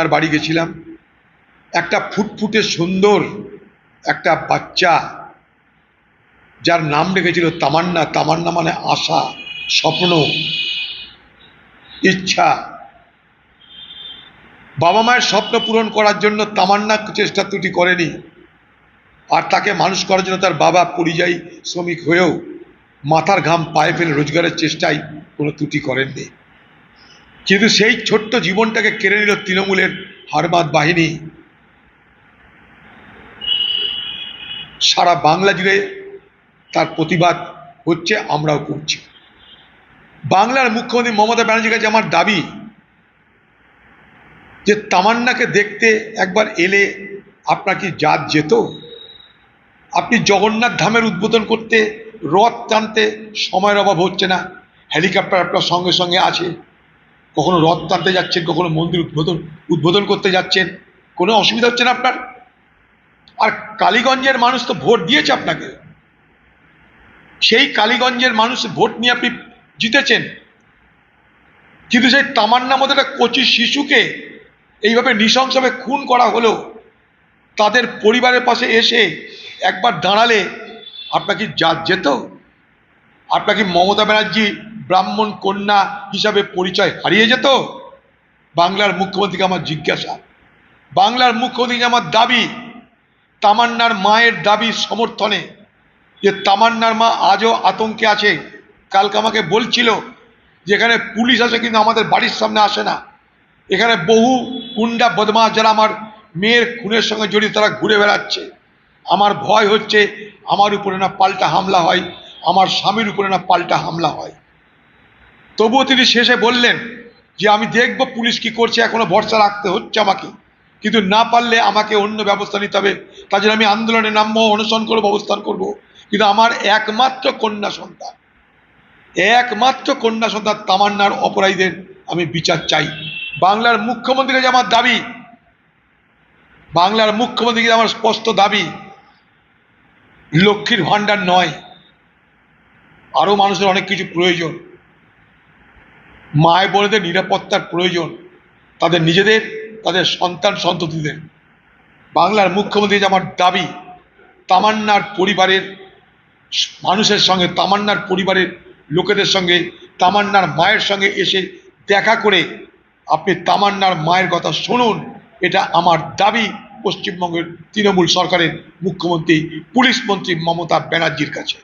আর বাড়ি গেছিলাম, একটা ফুটফুটে সুন্দর একটা বাচ্চা, যার নাম রেখেছিল তামান্না। তামান্না মানে আশা, স্বপ্ন, ইচ্ছা। বাবা মায়ের স্বপ্ন পূরণ করার জন্য তামান্না চেষ্টা ত্রুটি করেনি, আর তাকে মানুষ করার জন্য তার বাবা পরিযায়ী শ্রমিক হয়েও মাথার ঘাম পায়ে ফেলে রোজগারের চেষ্টায় কোনো ত্রুটি করেননি। কিন্তু সেই ছোট্ট জীবনটাকে কেড়ে নিল তৃণমূলের হারমাদ বাহিনী। সারা বাংলা জুড়ে তার প্রতিবাদ হচ্ছে, আমরাও করছি। বাংলার মুখ্যমন্ত্রী মমতা ব্যানার্জির কাছে আমার দাবি যে তামান্নাকে দেখতে একবার এলে আপনার কি জাত যেত? আপনি জগন্নাথ ধামের উদ্বোধন করতে, রথ টানতে সময়ের অভাব হচ্ছে না? হেলিকপ্টার আপনার সঙ্গে সঙ্গে আছে, কখনো রথ টানতে যাচ্ছেন, কখনো মন্দির উদ্বোধন করতে যাচ্ছেন, কোনো অসুবিধা হচ্ছে না আপনার? আর কালীগঞ্জের মানুষ তো ভোট দিয়েছে আপনাকে, সেই কালীগঞ্জের মানুষ ভোট নিয়ে আপনি জিতেছেন। কিন্তু সেই তামান্নার মধ্যে একটা কচি শিশুকে এইভাবে নৃশংসভাবে খুন করা হলো, তাদের পরিবারের পাশে এসে একবার দাঁড়ালে আপনার কি জাত যেত? আপনার কি মমতা ব্যানার্জি ব্রাহ্মণ কন্যা হিসাবে পরিচয় হারিয়ে যেত? বাংলার মুখ্যমন্ত্রীকে আমার জিজ্ঞাসা, বাংলার মুখ্যমন্ত্রীকে আমার দাবি, তামান্নার মায়ের দাবি সমর্থনে, যে তামান্নার মা আজও আতঙ্কে আছে। কালকে আমাকে বলছিল যে এখানে পুলিশ আসে কিন্তু আমাদের বাড়ির সামনে আসে না, এখানে বহু গুন্ডা বদমাশ যারা আমার মেয়ের খুনের সঙ্গে জড়িত তারা ঘুরে বেড়াচ্ছে। আমার ভয় হচ্ছে আমার উপরে না পাল্টা হামলা হয়, আমার স্বামীর উপরে না পাল্টা হামলা হয়। তবুও তিনি শেষে বললেন যে আমি দেখব পুলিশ কি করছে, এখনো ভরসা রাখতে হচ্ছে আমাকে, কিন্তু না পারলে আমাকে অন্য ব্যবস্থা নিতে হবে। তার জন্য আমি আন্দোলনে নামবো, অনশন করবো, অবস্থান করব। কিন্তু আমার একমাত্র কন্যা সন্তান, একমাত্র কন্যা সন্তান তামান্নার অপরাধীদের আমি বিচার চাই। বাংলার মুখ্যমন্ত্রীর কাছে আমার দাবি, বাংলার মুখ্যমন্ত্রীর কাছে আমার স্পষ্ট দাবি, লক্ষ্মীর ভাণ্ডার নয়, আরো মানুষের অনেক কিছু প্রয়োজন। মায় বোনেদের নিরাপত্তার প্রয়োজন, তাদের নিজেদের, তাদের সন্তান সন্ততিদের। বাংলার মুখ্যমন্ত্রী আমার দাবি, তামান্নার পরিবারের মানুষের সঙ্গে, তামান্নার পরিবারের লোকেদের সঙ্গে, তামান্নার মায়ের সঙ্গে এসে দেখা করে আপনি তামান্নার মায়ের কথা শুনুন। এটা আমার দাবি পশ্চিমবঙ্গের তৃণমূল সরকারের মুখ্যমন্ত্রী পুলিশ মন্ত্রী মমতা ব্যানার্জির কাছে।